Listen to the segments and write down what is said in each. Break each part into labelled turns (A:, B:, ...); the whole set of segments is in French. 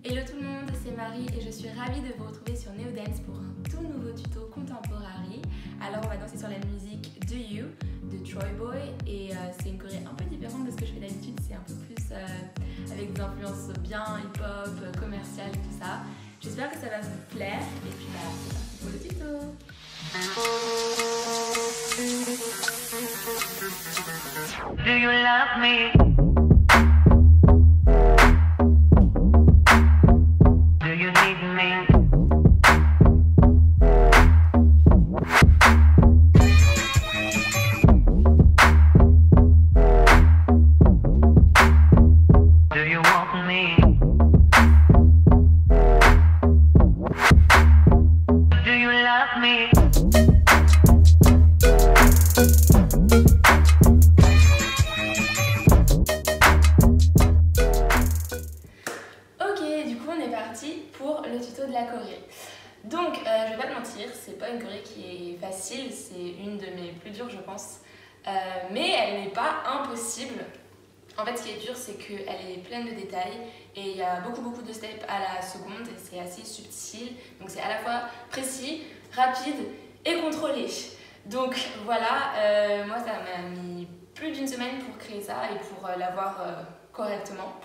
A: Hello tout le monde, c'est Marie et je suis ravie de vous retrouver sur Neodance pour un tout nouveau tuto contemporary. Alors on va danser sur la musique Do You de Troy Boy et c'est une choré un peu différente de ce que je fais d'habitude, c'est un peu plus avec des influences bien hip-hop, commerciales et tout ça. J'espère que ça va vous plaire et puis c'est parti pour le tuto.
B: Do you love me? Do you need me? Do you want me? Do you love me?
A: Pour le tuto de la choré. Donc je vais pas te mentir, c'est pas une choré qui est facile, c'est une de mes plus dures je pense, mais elle n'est pas impossible. En fait ce qui est dur c'est qu'elle est pleine de détails et il y a beaucoup de steps à la seconde et c'est assez subtil, donc c'est à la fois précis, rapide et contrôlé. Donc voilà, moi ça m'a mis plus d'une semaine pour créer ça et pour l'avoir correctement.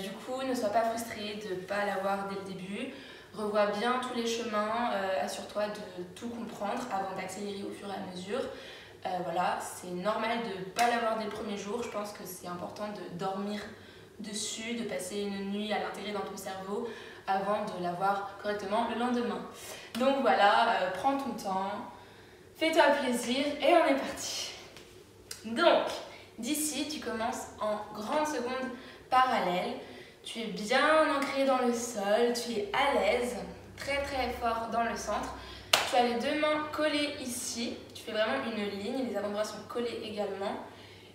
A: Du coup, ne sois pas frustré de ne pas l'avoir dès le début. Revois bien tous les chemins, assure-toi de tout comprendre avant d'accélérer au fur et à mesure. Voilà, c'est normal de ne pas l'avoir dès le premier jour. Je pense que c'est important de dormir dessus, de passer une nuit à l'intégrer dans ton cerveau avant de l'avoir correctement le lendemain. Donc voilà, prends ton temps, fais-toi plaisir et on est parti. Donc, d'ici, tu commences en grande seconde parallèle, tu es bien ancré dans le sol, tu es à l'aise, très fort dans le centre. Tu as les deux mains collées ici, tu fais vraiment une ligne, les avant-bras sont collés également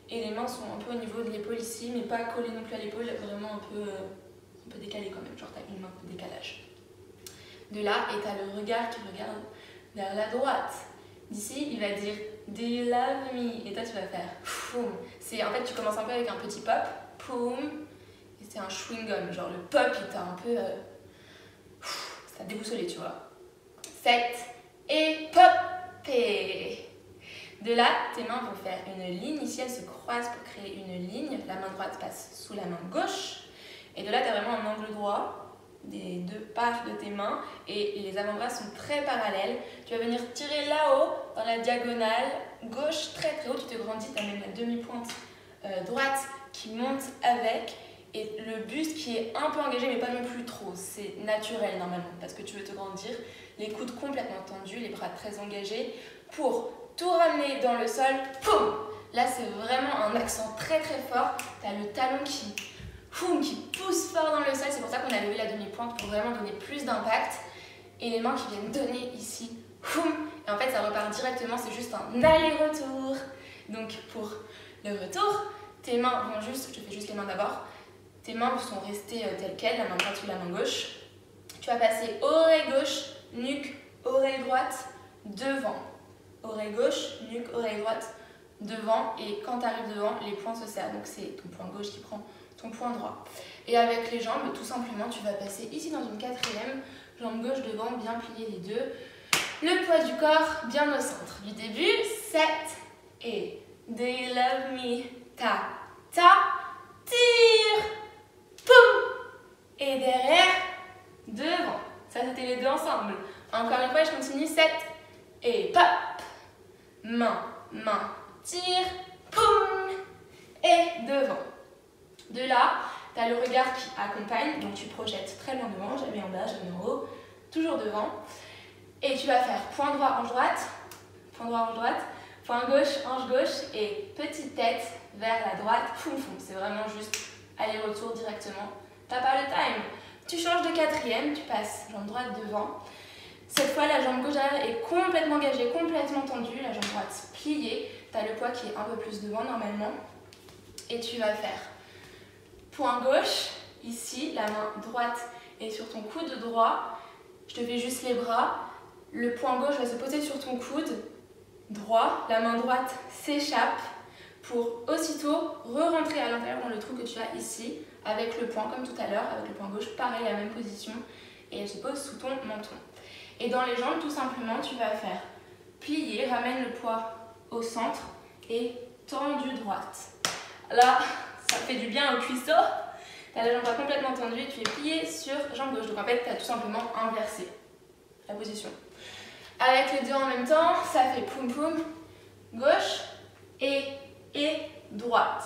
A: et les mains sont un peu au niveau de l'épaule ici, mais pas collées non plus à l'épaule, vraiment un peu décalé quand même, genre tu as une main de décalage. De là, et tu as le regard qui regarde vers la droite. D'ici, il va dire Do you love me? Et toi, tu vas faire poum. En fait, tu commences un peu avec un petit pop, poum. Et c'est un chewing-gum, genre le pop, il t'a un peu. Ça t'a déboussolé, tu vois. 7 et pop. Et de là, tes mains vont faire une ligne. Ici, elles se croisent pour créer une ligne. La main droite passe sous la main gauche. Et de là, tu as vraiment un angle droit des deux parts de tes mains et les avant-bras sont très parallèles. Tu vas venir tirer là-haut dans la diagonale gauche très haut, tu te grandis, tu as même la demi-pointe droite qui monte avec et le buste qui est un peu engagé mais pas non plus trop, c'est naturel normalement parce que tu veux te grandir, les coudes complètement tendus, les bras très engagés pour tout ramener dans le sol, poum. Là c'est vraiment un accent très fort, tu as le talon qui pousse fort dans le sol, c'est pour ça qu'on a levé la demi-pointe pour vraiment donner plus d'impact et les mains qui viennent donner ici, et en fait ça repart directement, c'est juste un aller-retour. Donc pour le retour, tes mains vont juste, je fais juste les mains d'abord, tes mains sont restées telles quelles, la main droite sous la main gauche, tu vas passer oreille gauche, nuque, oreille droite, devant, oreille gauche, nuque, oreille droite, devant, et quand tu arrives devant, les poings se serrent, donc c'est ton poing gauche qui prend ton poing droit. Et avec les jambes, tout simplement, tu vas passer ici dans une quatrième, jambe gauche devant, bien plier les deux. Le poids du corps bien au centre. Du début, 7 et Do you love me? Ta, tire, poum. Et derrière, devant. Ça, c'était les deux ensemble. Encore une fois, je continue, 7 et pop. Main, tire, poum. Et devant. De là, tu as le regard qui accompagne, donc tu projettes très loin devant, jamais en bas, jamais en haut, toujours devant. Et tu vas faire point droit, hanche droite, point droit, hanche droite, point gauche, hanche gauche, et petite tête vers la droite, poum. C'est vraiment juste aller-retour directement. T'as pas le time. Tu changes de quatrième, tu passes jambe droite devant. Cette fois, la jambe gauche derrière est complètement engagée, complètement tendue, la jambe droite pliée. Tu as le poids qui est un peu plus devant normalement. Et tu vas faire point gauche, ici, la main droite est sur ton coude droit. Je te fais juste les bras. Le poing gauche va se poser sur ton coude droit. La main droite s'échappe pour aussitôt re-rentrer à l'intérieur dans le trou que tu as ici avec le poing comme tout à l'heure, avec le poing gauche, pareil, la même position, et elle se pose sous ton menton. Et dans les jambes, tout simplement, tu vas faire plier, ramène le poids au centre et tendu droite. Là, ça fait du bien au cuisseau. Tu as la jambe complètement tendue et tu es plié sur jambe gauche. Donc en fait, tu as tout simplement inversé la position. Avec les deux en même temps, ça fait poum poum, gauche et droite.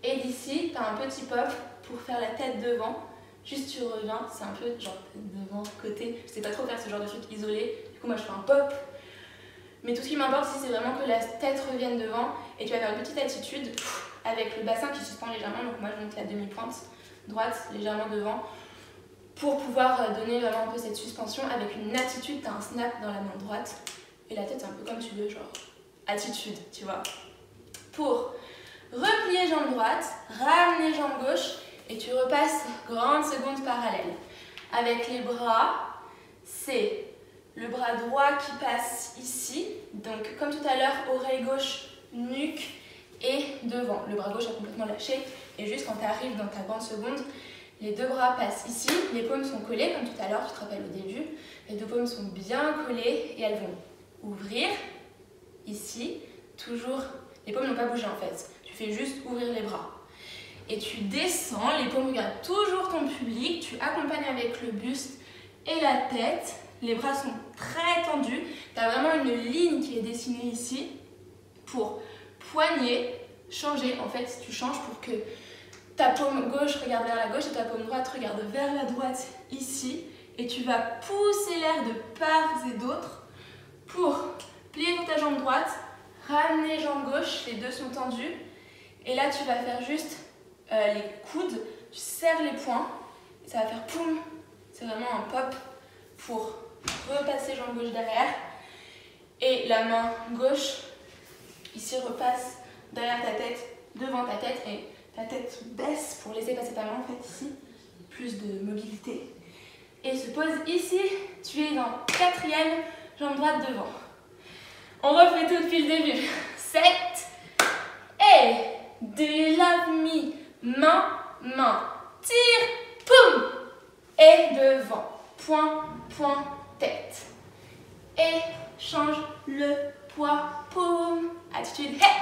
A: Et d'ici, tu as un petit pop pour faire la tête devant. Juste tu reviens, c'est un peu genre devant, côté. Je sais pas trop faire ce genre de truc isolé. Du coup, moi je fais un pop. Mais tout ce qui m'importe ici, c'est vraiment que la tête revienne devant. Et tu vas faire une petite attitude avec le bassin qui suspend légèrement. Donc moi je monte la demi-pointe droite légèrement devant pour pouvoir donner vraiment un peu cette suspension avec une attitude. Tu as un snap dans la main droite et la tête un peu comme tu veux, genre attitude, tu vois. Pour replier jambe droite, ramener jambe gauche et tu repasses grande seconde parallèle. Avec les bras, c'est le bras droit qui passe ici, donc comme tout à l'heure, oreille gauche, nuque et devant. Le bras gauche a complètement lâché et juste quand tu arrives dans ta grande seconde, les deux bras passent ici, les paumes sont collées comme tout à l'heure, tu te rappelles au début. Les deux paumes sont bien collées et elles vont ouvrir ici, toujours. Les paumes n'ont pas bougé en fait, tu fais juste ouvrir les bras. Et tu descends, les paumes regardent toujours ton public, tu accompagnes avec le buste et la tête. Les bras sont très tendus, tu as vraiment une ligne qui est dessinée ici pour poignet, changer. En fait, tu changes pour que ta paume gauche regarde vers la gauche et ta paume droite regarde vers la droite ici. Et tu vas pousser l'air de part et d'autre pour plier ta jambe droite, ramener jambe gauche, les deux sont tendus. Et là, tu vas faire juste les coudes, tu serres les poings, et ça va faire poum. C'est vraiment un pop pour repasser jambe gauche derrière. Et la main gauche, ici, repasse derrière ta tête, devant ta tête, et ta tête baisse pour laisser passer ta main, en fait, ici. Plus de mobilité. Et se pose ici, tu es dans quatrième, jambe droite devant. On refait tout depuis le début. 7, et do you love me? Main, main, tire, poum, et devant, point, point, tête, et change le poids, paume, attitude, hey,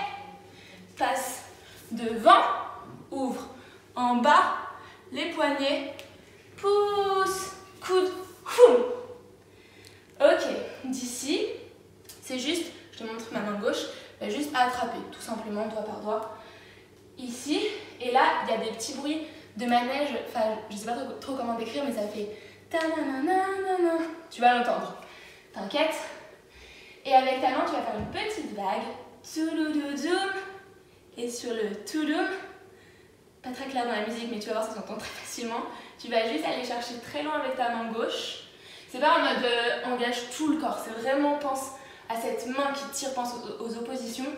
A: passe devant, ouvre, en bas, les poignets, pousse, coude, poum. Ok, d'ici, c'est juste, je te montre ma main gauche, juste attraper, tout simplement, doigt par doigt. Ici, et là, il y a des petits bruits de manège, enfin, je sais pas trop comment décrire, mais ça fait ta-na-na-na-na-na. Tu vas l'entendre, t'inquiète. Et avec ta main, tu vas faire une petite vague, toulouloudoum, et sur le touloum, pas très clair dans la musique, mais tu vas voir, ça s'entend très facilement. Tu vas juste aller chercher très loin avec ta main gauche. C'est pas en mode engage tout le corps, c'est vraiment pense à cette main qui tire, pense aux oppositions.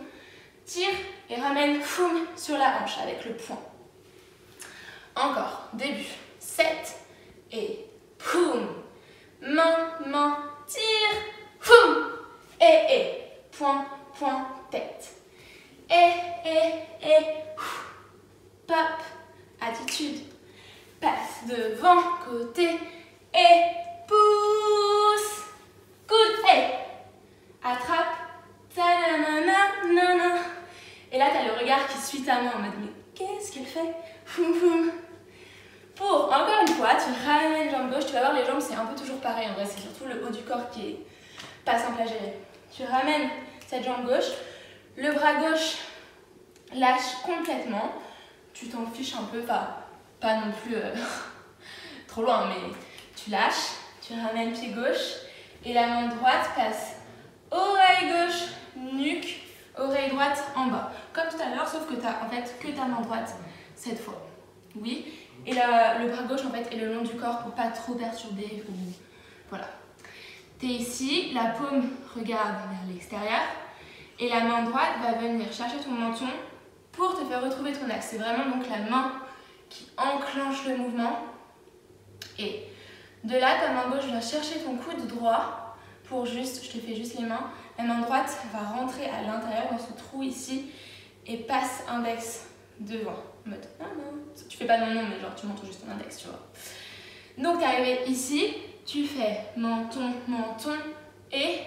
A: Tire et ramène foum sur la hanche avec le poing. Encore, début. 7 et poum. Main, main, tire, foum. Et, point, point, tête. Et, pop, attitude. Passe devant, côté, et pousse. Coude, et attrape. Ta-na-na-na-na-na. Et là, tu as le regard qui suit ta main en mode mais qu'est-ce qu'elle fait? Foum, foum. Pour, encore une fois, tu ramènes jambe gauche. Tu vas voir, les jambes, c'est un peu toujours pareil. En vrai, c'est surtout le haut du corps qui est pas simple à gérer. Tu ramènes cette jambe gauche. Le bras gauche lâche complètement. Tu t'en fiches un peu, pas non plus trop loin, mais tu lâches. Tu ramènes pied gauche. Et la main droite passe oreille gauche, nuque, oreille droite en bas. Comme tout à l'heure, sauf que tu as en fait que ta main droite cette fois. Oui. Et le bras gauche en fait est le long du corps pour pas trop perturber. Voilà. Tu es ici, la paume regarde vers l'extérieur. Et la main droite va venir chercher ton menton pour te faire retrouver ton axe. C'est vraiment donc la main qui enclenche le mouvement. Et de là, ta main gauche vient chercher ton coude droit pour juste, je te fais juste les mains. La main droite va rentrer à l'intérieur dans ce trou ici et passe index devant. en mode non, non. Tu fais pas non, non, mais genre tu montres juste ton index, tu vois. Donc, tu es arrivé ici, tu fais menton, menton, et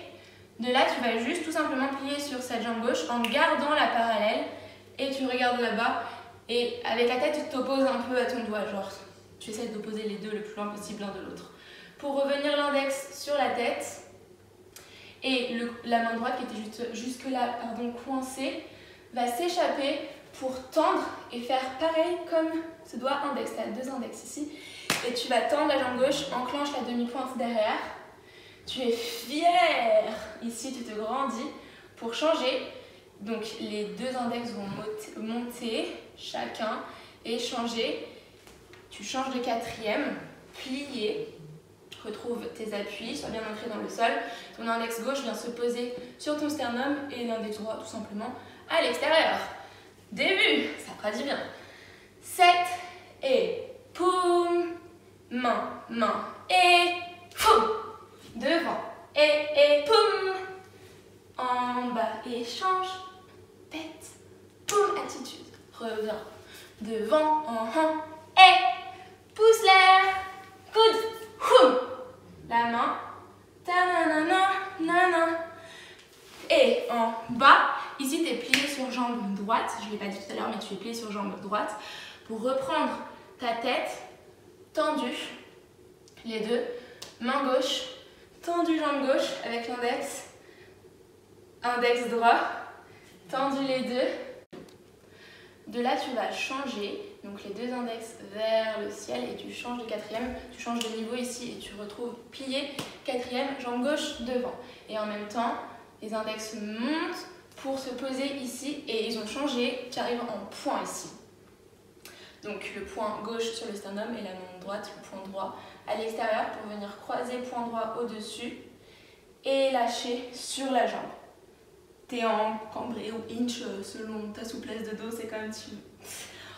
A: de là, tu vas juste tout simplement plier sur cette jambe gauche en gardant la parallèle, et tu regardes là-bas, et avec la tête, tu t'opposes un peu à ton doigt, genre tu essaies d'opposer les deux le plus loin possible l'un de l'autre. Pour revenir l'index sur la tête, et la main droite qui était jusque-là coincée, va s'échapper pour tendre et faire pareil comme ce doigt index. Tu as deux index ici. Et tu vas tendre la jambe gauche, enclenche la demi-pointe derrière. Tu es fier. Ici, tu te grandis pour changer. Donc, les deux index vont monter chacun et changer. Tu changes de quatrième, plier. Retrouve tes appuis, sois bien ancré dans le sol. Ton index gauche vient se poser sur ton sternum et l'index droit tout simplement à l'extérieur. Début, ça traduit bien. 7 et poum, main, main et poum. Devant et poum. En bas et change. Tête, poum, attitude. Reviens. Devant, en et pousse l'air. Coude, poum. La main, ta nanana, nanana. Et en bas, ici tu es plié sur jambe droite, je ne l'ai pas dit tout à l'heure, mais tu es plié sur jambe droite pour reprendre ta tête tendue, les deux, main gauche, tendue jambe gauche avec l'index, index droit, tendu les deux. De là, tu vas changer, donc les deux index vers le ciel et tu changes de quatrième, tu changes de niveau ici et tu retrouves plié, quatrième, jambe gauche devant. Et en même temps, les index montent pour se poser ici et ils ont changé, tu arrives en point ici. Donc le point gauche sur le sternum et la main droite, le point droit à l'extérieur pour venir croiser point droit au-dessus et lâcher sur la jambe. T'es en cambré ou inch selon ta souplesse de dos, c'est comme tu veux.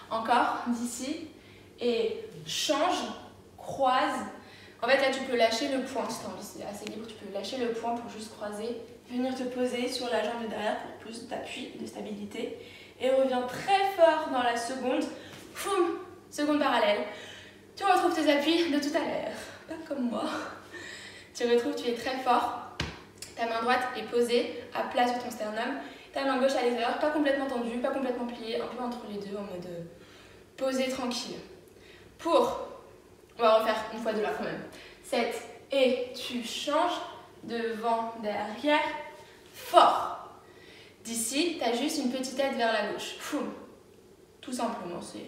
A: Encore d'ici et change, croise. En fait là tu peux lâcher le point si tu as envie, c'est assez libre, tu peux lâcher le point pour juste croiser, venir te poser sur la jambe de derrière pour plus d'appui, de stabilité. Et reviens très fort dans la seconde, foum, seconde parallèle. Tu retrouves tes appuis de tout à l'heure, pas comme moi. Tu retrouves, tu es très fort. Ta main droite est posée à plat sur ton sternum. Ta main gauche à l'extérieur, pas complètement tendue, pas complètement pliée, un peu entre les deux en mode posé tranquille. On va refaire une fois de là quand même. 7 et tu changes devant, derrière, fort. D'ici, tu as juste une petite tête vers la gauche. Foum. Tout simplement, c'est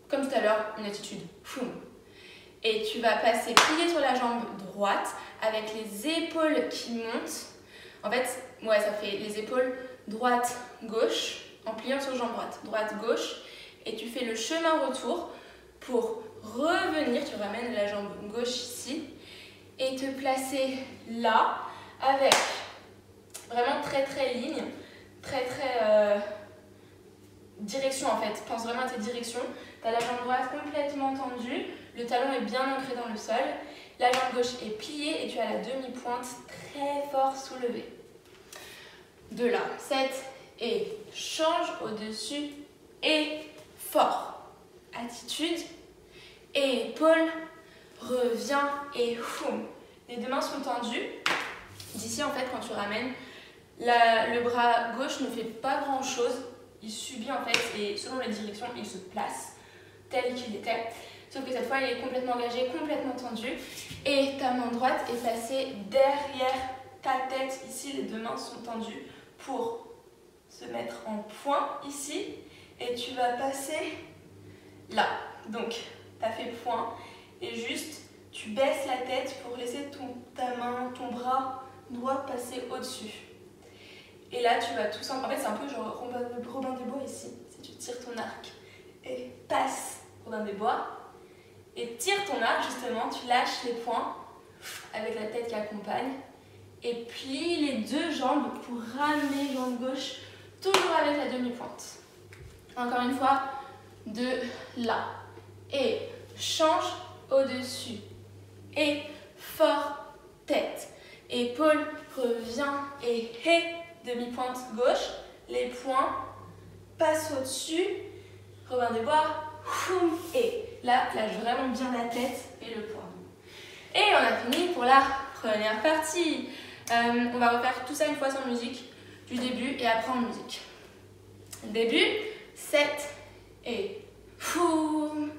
A: comme tout à l'heure, une attitude. Foum. Et tu vas passer plié sur la jambe droite avec les épaules qui montent. En fait, ouais, ça fait les épaules droite-gauche en pliant sur jambe droite. Droite-gauche. Et tu fais le chemin retour pour revenir. Tu ramènes la jambe gauche ici. Et te placer là avec vraiment très très ligne. Très très direction en fait. Pense vraiment à tes directions. Tu as la jambe droite complètement tendue. Le talon est bien ancré dans le sol. La jambe gauche est pliée et tu as la demi-pointe très fort soulevée. De là, 7 et change au-dessus et fort. Attitude, et épaule, reviens et foum. Les deux mains sont tendues. D'ici en fait quand tu ramènes, le bras gauche ne fait pas grand chose. Il subit en fait et selon la direction il se place tel qu'il était. Sauf que cette fois, il est complètement engagé, complètement tendu. Et ta main droite est placée derrière ta tête. Ici, les deux mains sont tendues pour se mettre en point ici. Et tu vas passer là. Donc, tu as fait point. Et juste, tu baisses la tête pour laisser ta main, ton bras droit passer au-dessus. Et là, tu vas tout simplement... En fait, c'est un peu genre Robin des Bois ici. Si tu tires ton arc et passe Robin des Bois. Et tire ton arc justement, tu lâches les poings avec la tête qui accompagne et plie les deux jambes pour ramener jambe gauche toujours avec la demi-pointe. Encore une fois, de là et change au-dessus et fort tête, épaule, revient et demi-pointe gauche, les poings passent au-dessus Robin des Bois, et là, lâche vraiment bien la tête et le poing. Et on a fini pour la première partie. On va refaire tout ça une fois sans musique, du début et après en musique. Début, 7 et foum,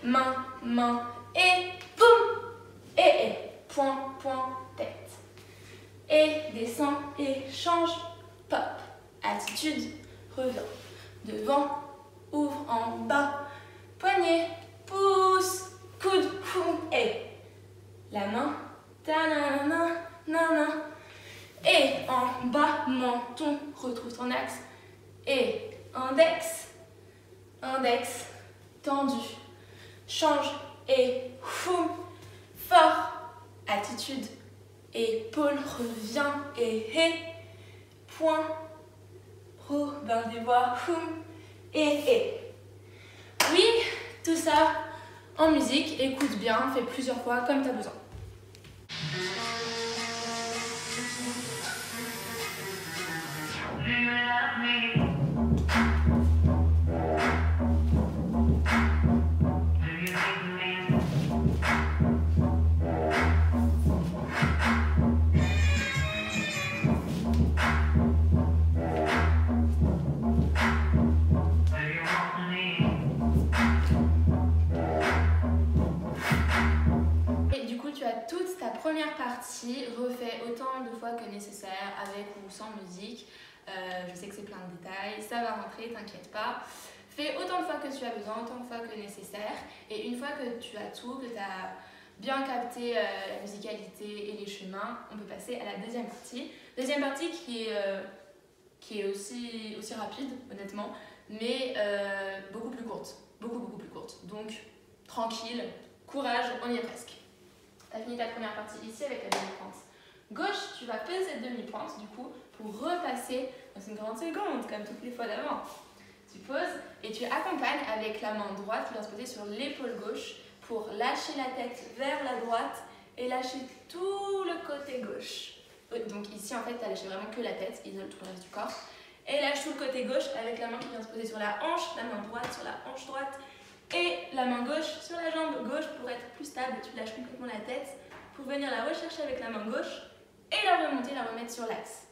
A: main, main et poum, et point, point, tête. Et descend et change, pop, attitude, revient, devant, ouvre en bas, poignet, pouce, coude, poum, et la main, ta-na-na-na, na-na, et en bas, menton, retrouve ton axe, et index, index, tendu, change, et foum, fort, attitude, épaule, revient, et point, Robin des Bois, foum, et. Oui, tout ça en musique, écoute bien, fais plusieurs fois comme tu as besoin.
B: Do you love me? Do you need me? Do you want me?
A: Et du coup, tu as toute ta première partie, refais autant de fois que nécessaire, avec ou sans musique. Je sais que c'est plein de détails, ça va rentrer, t'inquiète pas. Fais autant de fois que tu as besoin, autant de fois que nécessaire. Et une fois que tu as tout, que tu as bien capté la musicalité et les chemins, on peut passer à la deuxième partie. Deuxième partie qui est aussi rapide, honnêtement, mais beaucoup plus courte. Beaucoup plus courte. Donc, tranquille, courage, on y est presque. Tu as fini ta première partie ici avec la demi-pointe gauche, tu vas peser cette demi-pointe du coup pour repasser dans une grande seconde, comme toutes les fois d'avant. Tu poses et tu accompagnes avec la main droite qui vient se poser sur l'épaule gauche pour lâcher la tête vers la droite et lâcher tout le côté gauche. Donc ici en fait tu as lâché vraiment que la tête, isole tout le reste du corps. Et lâche tout le côté gauche avec la main qui vient se poser sur la hanche, la main droite sur la hanche droite et la main gauche sur la jambe gauche pour être plus stable. Tu lâches complètement la tête pour venir la rechercher avec la main gauche et la remonter, la remettre sur l'axe.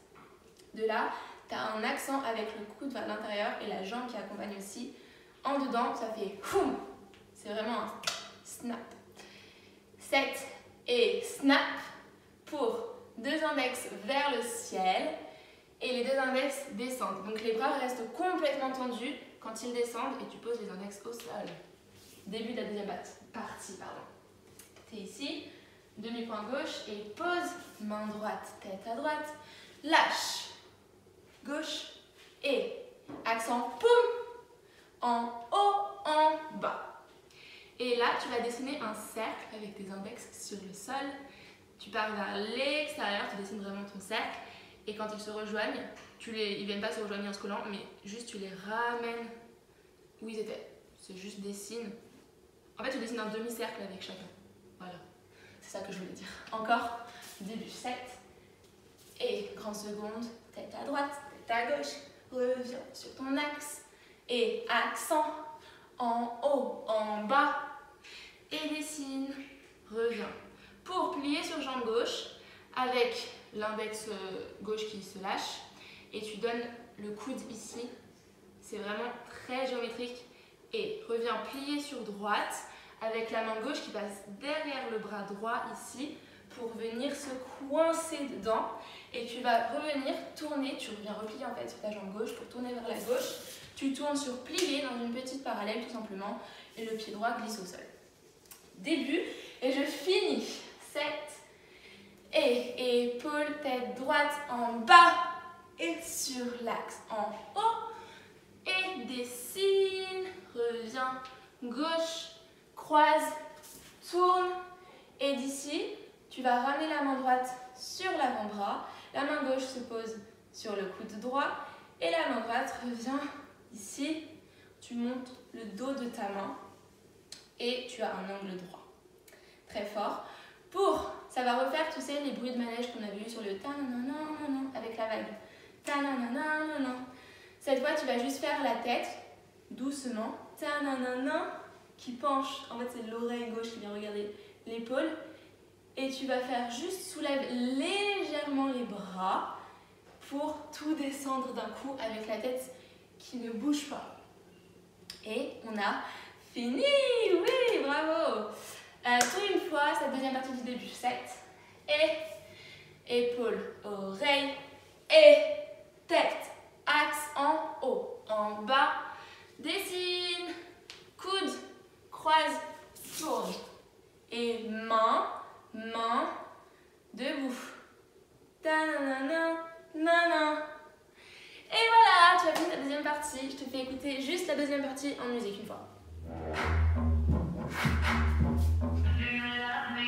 A: De là, tu as un accent avec le coude vers l'intérieur et la jambe qui accompagne aussi. En dedans, ça fait foum. C'est vraiment un snap. 7 et snap pour 2 index vers le ciel et les 2 index descendent. Donc les bras restent complètement tendus quand ils descendent et tu poses les index au sol. Début de la deuxième partie. Tu es ici, demi-point gauche et pose, main droite, tête à droite, lâche, gauche et accent poum, en haut, en bas. Et là, tu vas dessiner un cercle avec tes index sur le sol. Tu pars vers l'extérieur, tu dessines vraiment ton cercle. Et quand ils se rejoignent, ils ne viennent pas se rejoindre en se collant, mais juste tu les ramènes où ils étaient. C'est juste dessine. En fait, tu dessines un demi-cercle avec chacun. Voilà. C'est ça que je voulais dire. Encore, début 7. Et grande seconde, tête à droite, tête à gauche. Reviens sur ton axe. Et accent en haut, en bas. Et dessine, reviens. Pour plier sur jambe gauche, avec l'index gauche qui se lâche. Et tu donnes le coude ici. C'est vraiment très géométrique. Et reviens plier sur droite avec la main gauche qui passe derrière le bras droit ici pour venir se coincer dedans. Et tu vas revenir tourner, tu reviens replier en fait sur ta jambe gauche pour tourner vers la gauche. Tu tournes sur plié dans une petite parallèle tout simplement et le pied droit glisse au sol. Début et je finis. 7 et épaule, tête droite en bas et sur l'axe en haut. Et dessine, reviens, gauche, croise, tourne. Et d'ici, tu vas ramener la main droite sur l'avant-bras. La main gauche se pose sur le coude droit. Et la main droite revient ici. Tu montes le dos de ta main. Et tu as un angle droit. Très fort. Ça va refaire, tu sais, les bruits de manège qu'on avait eu sur le ta-na-na-na-na avec la vague. Ta-na-na-na-na. Cette fois, tu vas juste faire la tête doucement, ta-na-na-na, qui penche. En fait, c'est l'oreille gauche qui vient regarder l'épaule. Et tu vas faire juste soulève légèrement les bras pour tout descendre d'un coup avec la tête qui ne bouge pas. Et on a fini. Oui, bravo. Tout une fois, cette deuxième partie du début. 7. Et épaule, oreille et tête. Axe en haut, en bas. Dessine, coude, croise, tourne. Et main, debout. Ta-na-na-na, na-na. Et voilà, tu as fini ta deuxième partie. Je te fais écouter juste la deuxième partie en musique une fois.
B: Do you love me?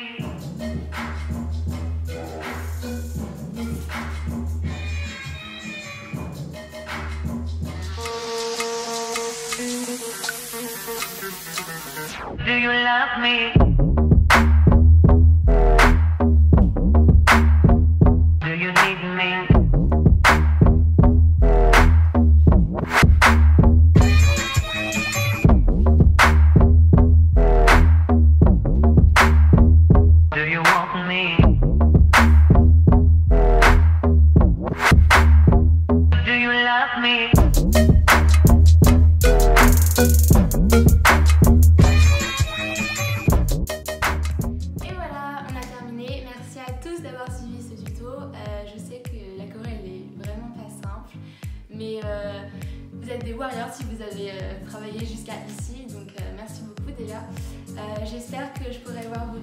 B: Do you love me? Do you need me? Do you want me? Do you love me?
A: Et voilà, on a terminé. Merci à tous d'avoir suivi ce tuto. Je sais que la choré elle est vraiment pas simple, mais vous êtes des warriors si vous avez travaillé jusqu'à ici, donc merci beaucoup déjà. J'espère que je pourrai voir vos